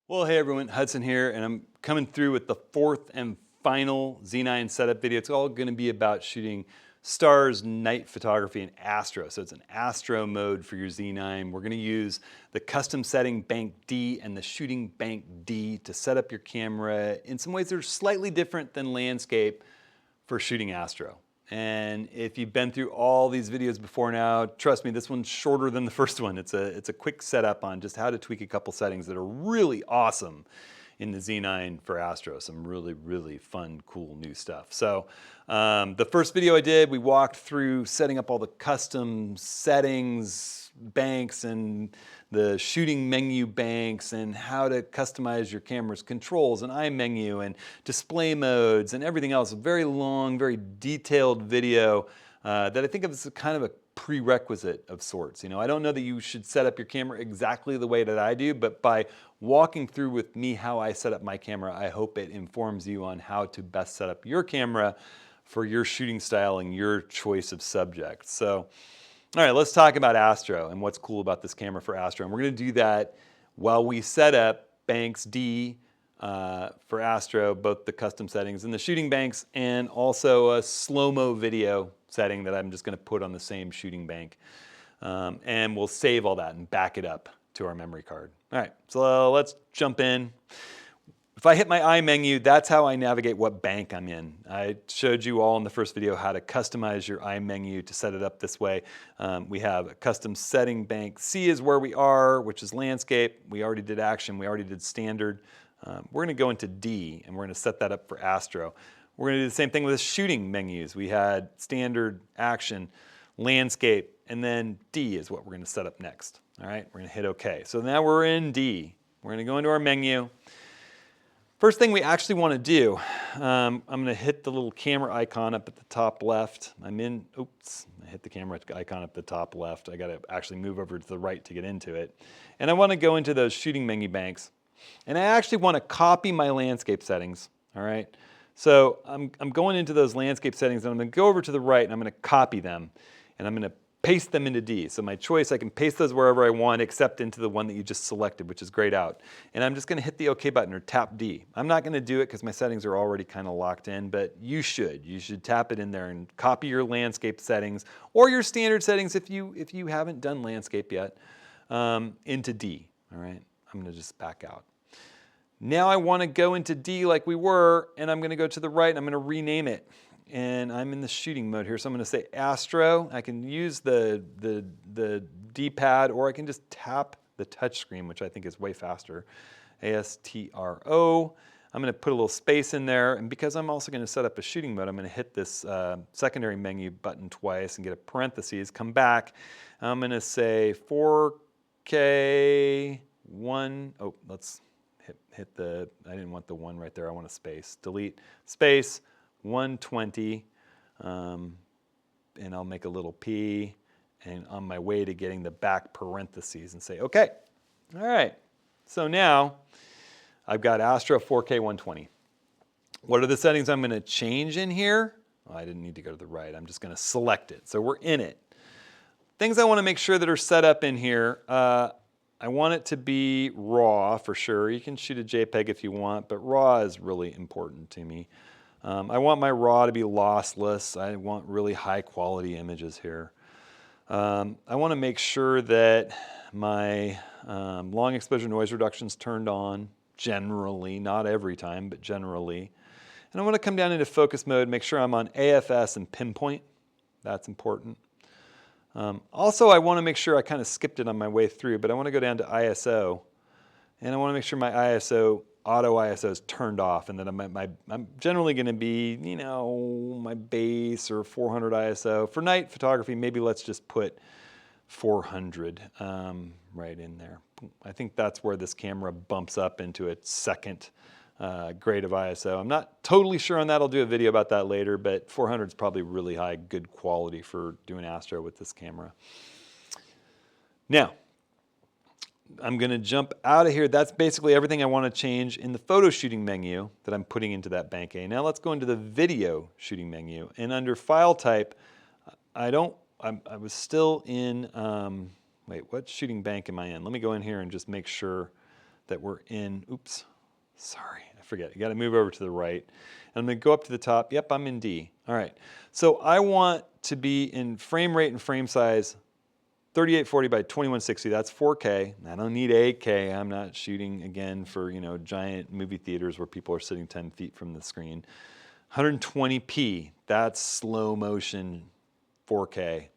Well, hey everyone, Hudson here, and I'm coming through with the fourth and final Z9 setup video. It's all going to be about shooting stars, night photography, and Astro. So it's an Astro mode for your Z9. We're going to use the custom setting bank D and the shooting bank D to set up your camera in some ways that are slightly different than landscape for shooting Astro. And if you've been through all these videos before now, trust me, this one's shorter than the first one. It's a quick setup on just how to tweak a couple settings that are really awesome in the Z9 for Astro. Some really, really fun, cool new stuff. So the first video I did, we walked through setting up all the custom settings, banks, and the shooting menu banks, and how to customize your camera's controls and iMenu and display modes and everything else. A very long, very detailed video that I think of as a kind of a prerequisite of sorts. You know, I don't know that you should set up your camera exactly the way that I do, but by walking through with me how I set up my camera, I hope it informs you on how to best set up your camera for your shooting style and your choice of subject. So, all right, let's talk about Astro and what's cool about this camera for Astro. And we're going to do that while we set up banks D for Astro, both the custom settings and the shooting banks, and also a slow-mo video setting that I'm just going to put on the same shooting bank. And we'll save all that and back it up to our memory card. All right, so let's jump in. If I hit my iMenu, that's how I navigate what bank I'm in. I showed you all in the first video how to customize your iMenu to set it up this way. We have a custom setting bank. C is where we are, which is landscape. We already did action. We already did standard. We're going to go into D, and we're going to set that up for Astro. We're going to do the same thing with the shooting menus. We had standard, action, landscape, and then D is what we're going to set up next. All right, we're going to hit OK. So now we're in D. We're going to go into our menu. First thing we actually want to do, I'm going to hit the little camera icon up at the top left. I hit the camera icon up at the top left. I got to actually move over to the right to get into it. And I want to go into those shooting menu banks. And I actually want to copy my landscape settings, all right? So I'm going into those landscape settings, and I'm going to go over to the right, and I'm going to copy them, and I'm going to paste them into D. So my choice, I can paste those wherever I want, except into the one that you just selected, which is grayed out. And I'm just going to hit the OK button or tap D. I'm not going to do it because my settings are already kind of locked in, but you should. You should tap it in there and copy your landscape settings or your standard settings if you haven't done landscape yet into D. All right, I'm going to just back out. Now I want to go into D like we were, and I'm going to go to the right, and I'm going to rename it. And I'm in the shooting mode here, so I'm going to say Astro. I can use the D-pad, or I can just tap the touch screen, which I think is way faster. ASTRO. I'm going to put a little space in there, and because I'm also going to set up a shooting mode, I'm going to hit this secondary menu button twice and get a parentheses, come back. I'm going to say 4K 1. Oh, let's hit the, I didn't want the 1 right there. I want a space. Delete, space. 120, and I'll make a little P, and on my way to getting the back parentheses and say, okay. All right, so now I've got Astro 4K 120. What are the settings I'm going to change in here? Well, I didn't need to go to the right. I'm just going to select it. So we're in it. Things I want to make sure that are set up in here, I want it to be RAW for sure. You can shoot a JPEG if you want, but RAW is really important to me. I want my RAW to be lossless. I want really high quality images here. I want to make sure that my long exposure noise reduction is turned on generally, not every time, but generally. And I want to come down into focus mode, make sure I'm on AFS and pinpoint. That's important. Also, I want to make sure I kind of skipped it on my way through, but I want to go down to ISO, and I want to make sure my auto ISO is turned off, and that I'm generally going to be, you know, my base or 400 ISO. For night photography, maybe let's just put 400 right in there. I think that's where this camera bumps up into its second grade of ISO. I'm not totally sure on that. I'll do a video about that later, but 400 is probably really high, good quality for doing Astro with this camera. Now, I'm going to jump out of here. That's basically everything I want to change in the photo shooting menu that I'm putting into that bank A. Now let's go into the video shooting menu. And under file type, I was still in, wait, what shooting bank am I in? Let me go in here and just make sure that we're in. Oops, sorry, I forget. You got to move over to the right. And I'm going to go up to the top. Yep, I'm in D. All right. So I want to be in frame rate and frame size 3840 by 2160. That's 4K. I don't need 8K. I'm not shooting again for, giant movie theaters where people are sitting 10 feet from the screen. 120p. That's slow motion 4K.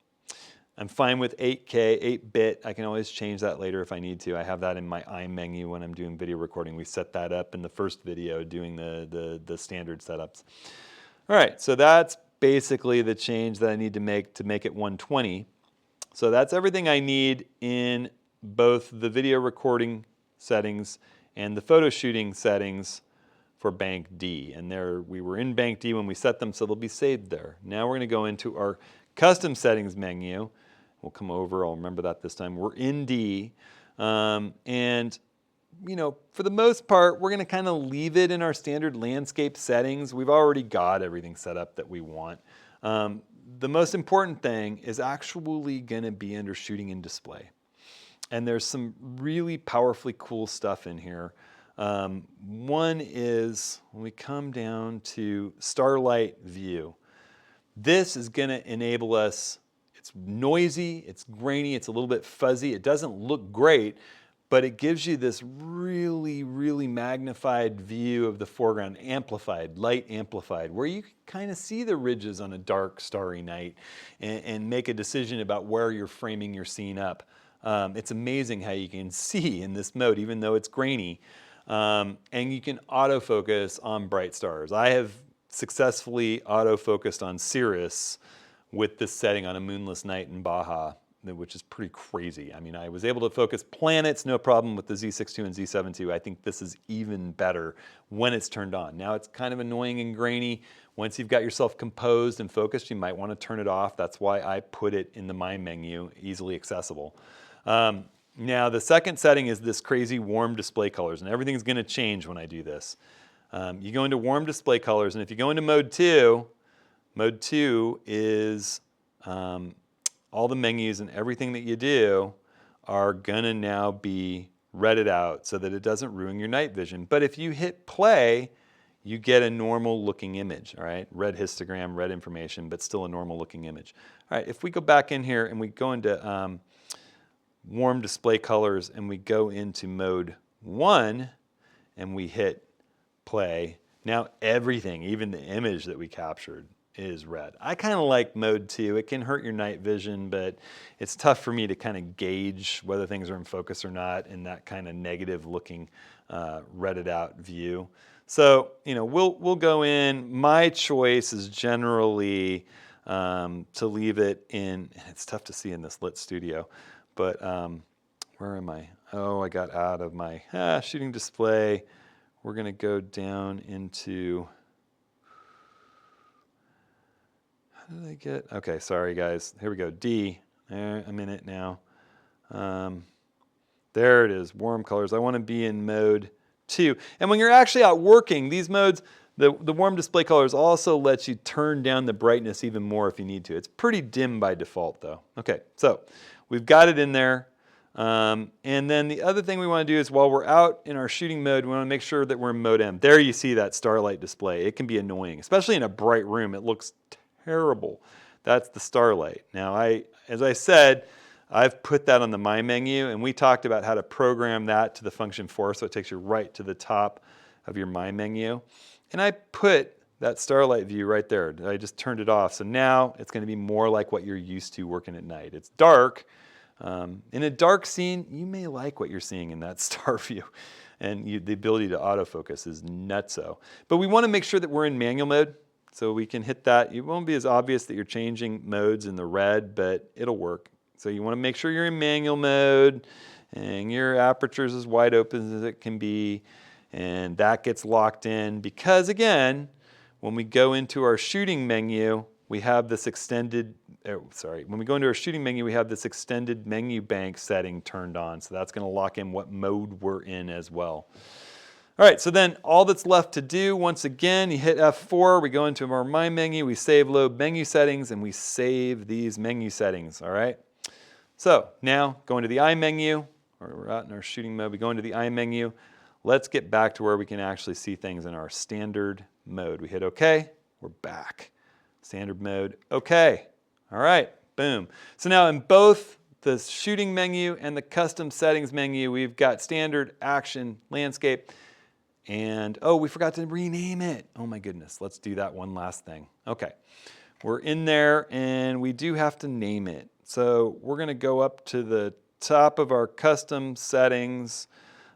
I'm fine with 8K, 8-bit. I can always change that later if I need to. I have that in my I menu when I'm doing video recording. We set that up in the first video doing the standard setups. All right, so that's basically the change that I need to make it 120. So that's everything I need in both the video recording settings and the photo shooting settings for Bank D. And there, we were in Bank D when we set them, so they'll be saved there. Now we're going to go into our custom settings menu. We'll come over, I'll remember that this time. We're in D, and for the most part, we're going to kind of leave it in our standard landscape settings. We've already got everything set up that we want. The most important thing is actually going to be under shooting and display. And there's some really powerfully cool stuff in here. One is when we come down to Starlight View. This is going to enable us. It's noisy, it's grainy, it's a little bit fuzzy. It doesn't look great, but it gives you this really, really magnified view of the foreground, amplified, light amplified, where you can kind of see the ridges on a dark, starry night and make a decision about where you're framing your scene up. It's amazing how you can see in this mode, even though it's grainy. And you can autofocus on bright stars. I have successfully autofocused on Cirrus with this setting on a moonless night in Baja, which is pretty crazy. I mean, I was able to focus planets, no problem with the Z6 II and Z7 II. I think this is even better when it's turned on. Now it's kind of annoying and grainy. Once you've got yourself composed and focused, you might want to turn it off. That's why I put it in the My menu, easily accessible. Now the second setting is this crazy warm display colors, and everything's going to change when I do this. You go into warm display colors, and if you go into mode 2 is all the menus and everything that you do are gonna now be redded out so that it doesn't ruin your night vision. But if you hit play, you get a normal looking image, all right? Red histogram, red information, but still a normal looking image. All right, if we go back in here and we go into warm display colors and we go into mode 1 and we hit play, now everything, even the image that we captured, is red. I kind of like mode 2. It can hurt your night vision, but it's tough for me to kind of gauge whether things are in focus or not in that kind of negative looking redded out view. So, we'll go in. My choice is generally to leave it in, it's tough to see in this lit studio, but where am I? Oh, I got out of my shooting display. We're gonna go down into, how did I get? Okay, sorry guys. Here we go. D. I'm in it now. There it is. Warm colors. I want to be in mode 2. And when you're actually out working, these modes, the warm display colors also lets you turn down the brightness even more if you need to. It's pretty dim by default though. Okay, so we've got it in there. And then the other thing we want to do is while we're out in our shooting mode, we want to make sure that we're in mode M. There you see that starlight display. It can be annoying, especially in a bright room. It looks terrible. That's the starlight. Now, as I said, I've put that on the My menu, and we talked about how to program that to the function 4, so it takes you right to the top of your My menu. And I put that starlight view right there. I just turned it off. So now it's going to be more like what you're used to working at night. It's dark. In a dark scene, you may like what you're seeing in that star view. And the ability to autofocus is nutso. But we want to make sure that we're in manual mode. So we can hit that. It won't be as obvious that you're changing modes in the red, but it'll work. So you want to make sure you're in manual mode and your aperture is as wide open as it can be. And that gets locked in because, again, when we go into our shooting menu, we have this extended, when we go into our shooting menu, we have this extended menu bank setting turned on. So that's going to lock in what mode we're in as well. All right, so then all that's left to do, once again, you hit F4, we go into our My menu, we save load menu settings, and we save these menu settings, all right? So now, go into the I menu, we're out in our shooting mode. We go into the eye menu. Let's get back to where we can actually see things in our standard mode. We hit OK, we're back. Standard mode, OK. All right, boom. So now in both the shooting menu and the custom settings menu, we've got standard, action, landscape, and oh, we forgot to rename it. Oh my goodness, let's do that one last thing. Okay, we're in there and we do have to name it. So we're gonna go up to the top of our custom settings,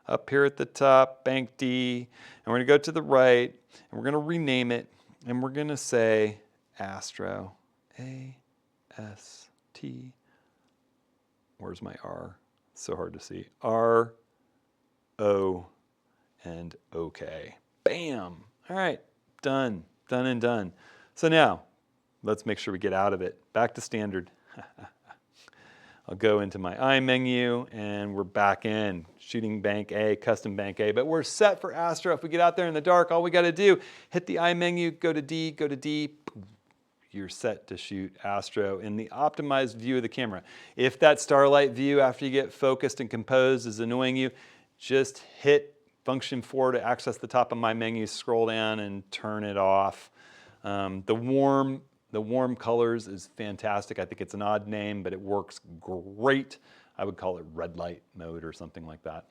up here at the top, Bank D, and we're gonna go to the right, and we're gonna rename it, and we're gonna say Astro, A-S-T, where's my R? So hard to see. R-O and OK. Bam! All right, done, done and done. So now, let's make sure we get out of it. Back to standard. I'll go into my eye menu and we're back in shooting bank A, custom bank A, but we're set for Astro. If we get out there in the dark, all we got to do, hit the eye menu, go to D, you're set to shoot Astro in the optimized view of the camera. If that starlight view after you get focused and composed is annoying you, just hit function 4 to access the top of my menu, scroll down and turn it off. The warm colors is fantastic. I think it's an odd name, but it works great. I would call it red light mode or something like that.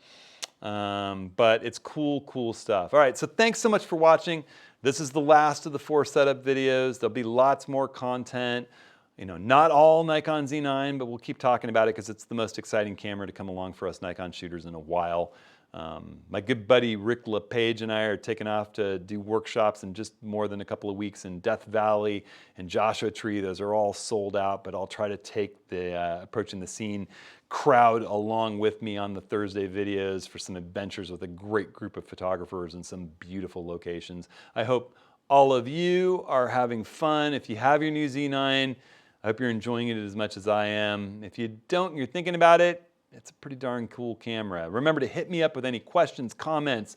But it's cool, cool stuff. All right, so thanks so much for watching. This is the last of the 4 setup videos. There'll be lots more content. You know, not all Nikon Z9, but we'll keep talking about it because it's the most exciting camera to come along for us Nikon shooters in a while. My good buddy Rick LePage and I are taking off to do workshops in just more than a couple of weeks in Death Valley and Joshua Tree. Those are all sold out, but I'll try to take the Approaching the Scene crowd along with me on the Thursday videos for some adventures with a great group of photographers and some beautiful locations. I hope all of you are having fun. If you have your new Z9, I hope you're enjoying it as much as I am. If you don't and you're thinking about it, it's a pretty darn cool camera. Remember to hit me up with any questions, comments.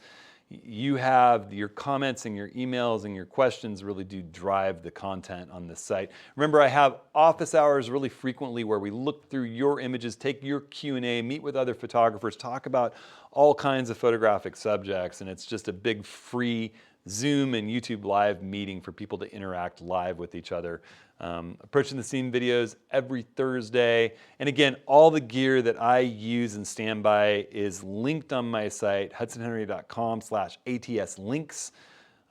You have your comments and your emails and your questions really do drive the content on this site. Remember, I have office hours really frequently where we look through your images, take your Q&A, meet with other photographers, talk about all kinds of photographic subjects, and it's just a big free Zoom and YouTube live meeting for people to interact live with each other. Approaching the Scene videos every Thursday. And again, all the gear that I use and stand by is linked on my site, hudsonhenry.com/ATS-links.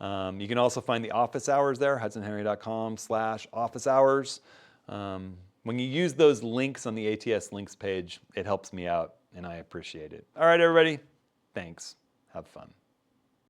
You can also find the office hours there, hudsonhenry.com/office hours. When you use those links on the ATS links page, it helps me out and I appreciate it. All right, everybody, thanks. Have fun.